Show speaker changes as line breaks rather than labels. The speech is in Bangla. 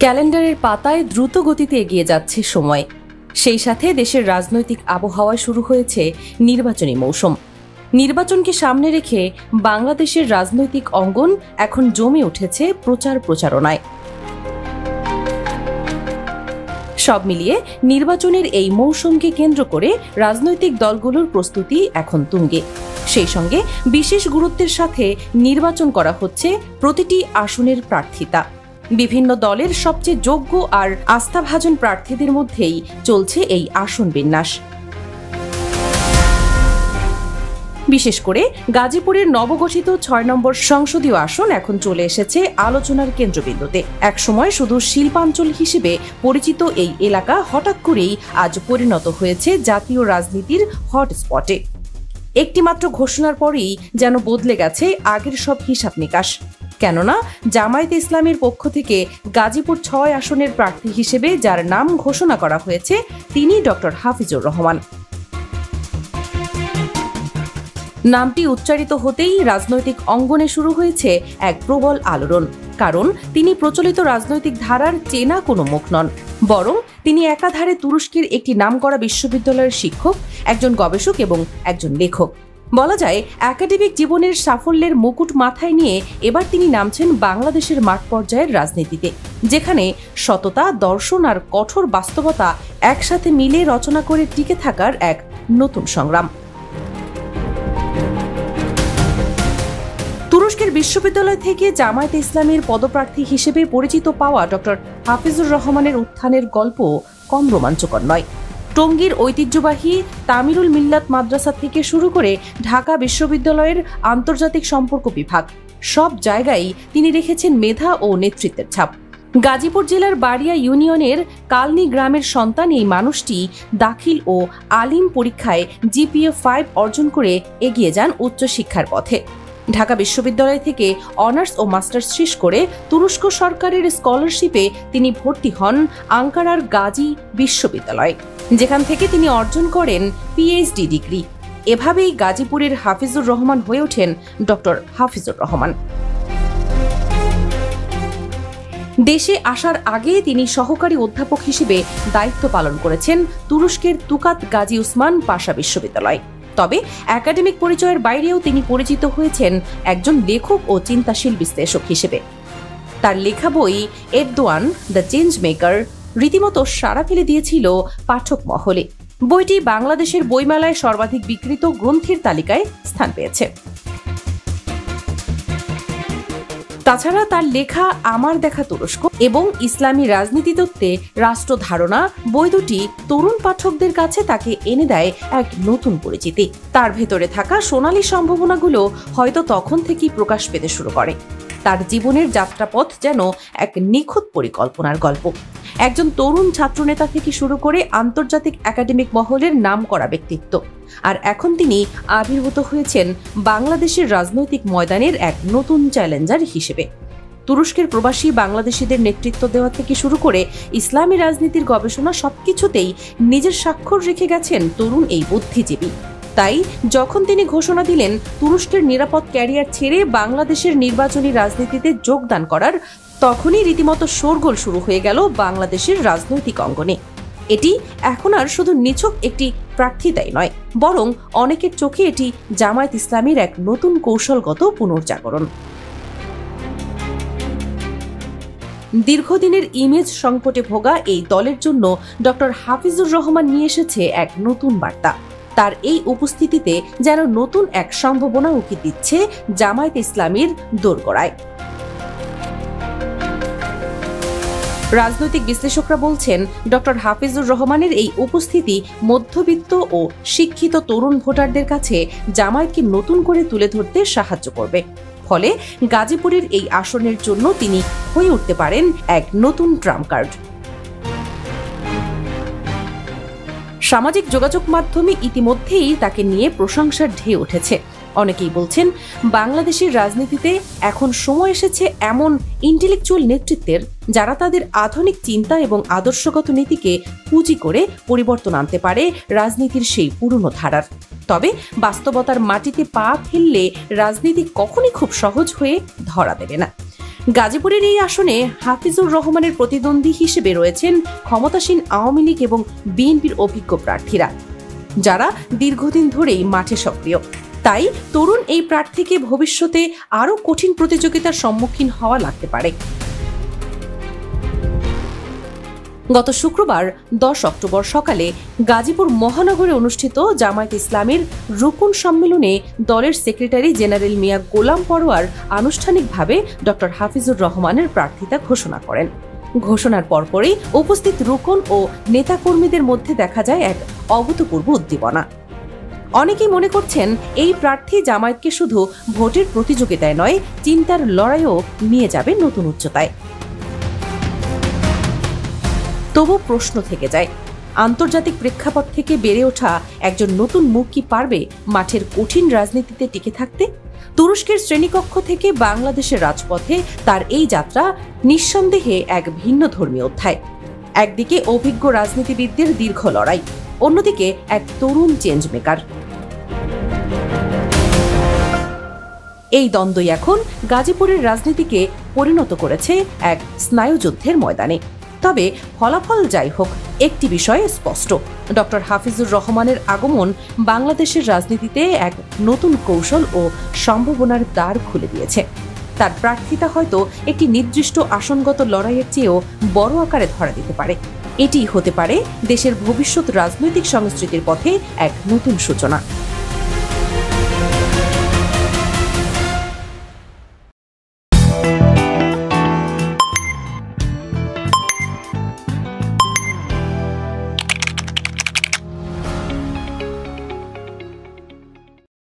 ক্যালেন্ডারের পাতায় দ্রুত গতিতে এগিয়ে যাচ্ছে সময়। সেই সাথে দেশের রাজনৈতিক আবহাওয়ায় শুরু হয়েছে নির্বাচনী মৌসুম। নির্বাচনকে সামনে রেখে বাংলাদেশের রাজনৈতিক অঙ্গন এখন জমে উঠেছে প্রচারণায়। সব মিলিয়ে নির্বাচনের এই মৌসুমকে কেন্দ্র করে রাজনৈতিক দলগুলোর প্রস্তুতি এখন তুঙ্গে। সেই সঙ্গে বিশেষ গুরুত্বের সাথে নির্বাচন করা হচ্ছে প্রতিটি আসনের প্রার্থিতা। বিভিন্ন দলের সবচেয়ে যোগ্য আর আস্থাভাজন প্রার্থীদের মধ্যেই চলছে এই আসন বিন্যাস। বিশেষ করে গাজীপুরের নবগঠিত ৬ নম্বর সংসদীয় আসন এখন চলে এসেছে আলোচনার কেন্দ্রবিন্দুতে। একসময় শুধু শিল্পাঞ্চল হিসেবে পরিচিত এই এলাকা হঠাৎ করেই আজ পরিণত হয়েছে জাতীয় রাজনীতির হটস্পটে। একটিমাত্র ঘোষণার পরেই যেন বদলে গেছে আগের সব হিসাব নিকাশ। কেননা জামায়াতে ইসলামীর পক্ষ থেকে গাজীপুর ৬ আসনের প্রার্থী হিসেবে যার নাম ঘোষণা করা হয়েছে তিনি ডক্টর হাফিজুর রহমান। নামটি উচ্চারিত হতেই রাজনৈতিক অঙ্গনে শুরু হয়েছে এক প্রবল আলোড়ন। কারণ তিনি প্রচলিত রাজনৈতিক ধারার চেনা কোনো মুখ নন, বরং তিনি একাধারে তুরস্কের একটি নামকরা বিশ্ববিদ্যালয়ের শিক্ষক, একজন গবেষক এবং একজন লেখক। বলা যায় একাডেমিক জীবনের সাফল্যের মুকুট মাথায় নিয়ে এবার তিনি নামছেন বাংলাদেশের মাঠ পর্যায়ের রাজনীতিতে, যেখানে সততা, দর্শন আর কঠোর বাস্তবতা একসাথে মিলে রচনা করে টিকে থাকার এক নতুন সংগ্রাম। তুরস্কের বিশ্ববিদ্যালয় থেকে জামায়াতে ইসলামীর পদপ্রার্থী হিসেবে পরিচিত পাওয়া ডক্টর হাফিজুর রহমানের উত্থানের গল্প কম রোমাঞ্চকর নয়। টঙ্গীর ঐতিহ্যবাহী তামিরুল মিল্লাত মাদ্রাসা থেকে শুরু করে ঢাকা বিশ্ববিদ্যালয়ের আন্তর্জাতিক সম্পর্ক বিভাগ, সব জায়গায় তিনি রেখেছেন মেধা ও নেতৃত্বের ছাপ। গাজীপুর জেলার বাড়িয়া ইউনিয়নের কালনি গ্রামের সন্তান এই মানুষটি দাখিল ও আলিম পরীক্ষায় জিপিএ 5 অর্জন করে এগিয়ে যান উচ্চশিক্ষার পথে। ঢাকা বিশ্ববিদ্যালয় থেকে অনার্স ও মাস্টার্স শেষ করে তুরস্ক সরকারের স্কলারশিপে তিনি ভর্তি হন আঙ্কারার গাজী বিশ্ববিদ্যালয়ে, যেখান থেকে তিনি অর্জন করেন পিএইচডি ডিগ্রি। এভাবেই গাজীপুরের হাফিজুর রহমান হয়ে ওঠেন ডক্টর হাফিজুর রহমান। দেশে আসার আগে তিনি সহকারী অধ্যাপক হিসেবে দায়িত্ব পালন করেছেন তুরস্কের তুকাত গাজী উসমান পাশা বিশ্ববিদ্যালয়। তবে একাডেমিক পরিচয়ের বাইরেও তিনি পরিচিত হয়েছেন একজন লেখক ও চিন্তাশীল বিশ্লেষক হিসেবে। তার লেখা বই এরদোয়ান দ্য চেঞ্জ মেকার রীতিমতো সাড়া ফেলে দিয়েছিল পাঠক মহলে। বইটি বাংলাদেশের বইমেলায় সর্বাধিক বিক্রিত গ্রন্থের তালিকায় স্থান পেয়েছে। তাছাড়া তার লেখা আমার দেখা তুরস্ক এবং ইসলামী রাজনীতি তত্ত্বে রাষ্ট্র ধারণা বই দুটি তরুণ পাঠকদের কাছে তাকে এনে দেয় এক নতুন পরিচিতি। তার ভেতরে থাকা সোনালী সম্ভাবনাগুলো হয়তো তখন থেকেই প্রকাশ পেতে শুরু করে। তার জীবনের যাত্রাপথ যেন এক নিখুঁত পরিকল্পনার গল্প। একজন তরুণ ছাত্রনেতা থেকে শুরু করে আন্তর্জাতিক একাডেমিক মহলের নামকরা ব্যক্তিত্ব, আর এখন তিনি আবির্ভূত হয়েছেন বাংলাদেশের রাজনৈতিক ময়দানের এক নতুন চ্যালেঞ্জার হিসেবে। তুরস্কের প্রবাসী বাংলাদেশিদের নেতৃত্ব দেওয়া থেকে শুরু করে ইসলামী রাজনীতির গবেষণা সবকিছুতেই নিজের স্বাক্ষর রেখে গেছেন তরুণ এই বুদ্ধিজীবী। তাই যখন তিনি ঘোষণা দিলেন তুরস্কের নিরাপদ ক্যারিয়ার ছেড়ে বাংলাদেশের নির্বাচনী রাজনীতিতে যোগদান করার, তখনই রীতিমতো শোরগোল শুরু হয়ে গেল বাংলাদেশের রাজনৈতিক অঙ্গনে। এটি এখন আর শুধু নিছক একটি প্রার্থিতাই নয়, বরং অনেকের চোখে এটি জামায়াত ইসলামীর এক নতুন কৌশলগত পুনর্জাগরণ। দীর্ঘদিনের ইমেজ সংকটে ভোগা এই দলের জন্য ডক্টর হাফিজুর রহমান নিয়ে এসেছে এক নতুন বার্তা। তার এই উপস্থিতিতে যেন নতুন এক সম্ভাবনা উকি দিচ্ছে জামায়াত ইসলামীর দোরগোড়ায়। রাজনৈতিক বিশ্লেষকরা বলছেন ডক্টর হাফিজুর রহমানের এই উপস্থিতি মধ্যবিত্ত ও শিক্ষিত তরুণ ভোটারদের কাছে জামায়াতকে নতুন করে তুলে ধরতে সাহায্য করবে। ফলে গাজীপুরের এই আসনের জন্য তিনি হয়ে উঠতে পারেন এক নতুন ট্রাম্প কার্ড। সামাজিক যোগাযোগ মাধ্যমে ইতিমধ্যেই তাকে নিয়ে প্রশংসার ঢেউ উঠেছে। অনেকেই বলছেন বাংলাদেশের রাজনীতিতে এখন সময় এসেছে এমন ইন্টেলেকচুয়াল নেতৃত্বের, যারা তাদের আধুনিক চিন্তা এবং আদর্শগত নীতিকে পুঁজি করে পরিবর্তন আনতে পারে রাজনীতির সেই পুরনো ধারার। তবে বাস্তবতার মাটিতে পা ফেললে রাজনীতি কখনই খুব সহজ হয়ে ধরা দেবে না। গাজীপুরের এই আসনে হাফিজুর রহমানের প্রতিদ্বন্দ্বী হিসেবে রয়েছেন ক্ষমতাসীন আওয়ামী লীগ এবং বিএনপির অভিজ্ঞ প্রার্থীরা, যারা দীর্ঘদিন ধরেই মাঠে সক্রিয়। তাই তরুণ এই প্রার্থীকে ভবিষ্যতে আরও কঠিন প্রতিযোগিতার সম্মুখীন হওয়া লাগতে পারে। গত শুক্রবার 10 অক্টোবর সকালে গাজীপুর মহানগরে অনুষ্ঠিত জামায়াত ইসলামীর রুকুন সম্মেলনে দলের সেক্রেটারি জেনারেল মিয়া গোলাম পরোয়ার আনুষ্ঠানিকভাবে ডক্টর হাফিজুর রহমানের প্রার্থিতা ঘোষণা করেন। ঘোষণার পরপরই উপস্থিত রুকন ও নেতাকর্মীদের মধ্যে দেখা যায় এক অভূতপূর্ব উদ্দীপনা। অনেকেই মনে করছেন এই প্রার্থী জামায়াতকে শুধু ভোটের প্রতিযোগিতায় নয়, চিন্তার লড়াইও নিয়ে যাবে নতুন উচ্চতায়। তবু প্রশ্ন থেকে যায়, আন্তর্জাতিক প্রেক্ষাপট থেকে বেড়ে ওঠা একজন নতুন মুখ কি পারবে মাঠের কঠিন রাজনীতিতে টিকে থাকতে? তুরস্কের শ্রেণীকক্ষ থেকে বাংলাদেশের রাজপথে তার এই যাত্রা নিঃসন্দেহে এক ভিন্ন ধর্মীয় অধ্যায়। একদিকে অভিজ্ঞ রাজনীতিবিদদের দীর্ঘ লড়াই, অন্যদিকে এক তরুণ চেঞ্জ মেকার। এই দ্বন্দ্বই এখন গাজীপুরের রাজনীতিকে পরিণত করেছে এক স্নায়ুযুদ্ধের ময়দানে। তবে ফলাফল যাই হোক, একটি বিষয় স্পষ্ট, ডক্টর হাফিজুর রহমানের আগমন বাংলাদেশের রাজনীতিতে এক নতুন কৌশল ও সম্ভাবনার দ্বার খুলে দিয়েছে। তার প্রার্থিতা হয়তো একটি নির্দিষ্ট আসনগত লড়াইয়ের চেয়েও বড় আকারে ধরা দিতে পারে। এটি হতে পারে দেশের ভবিষ্যৎ রাজনৈতিক সংস্কৃতির পথে এক নতুন সূচনা।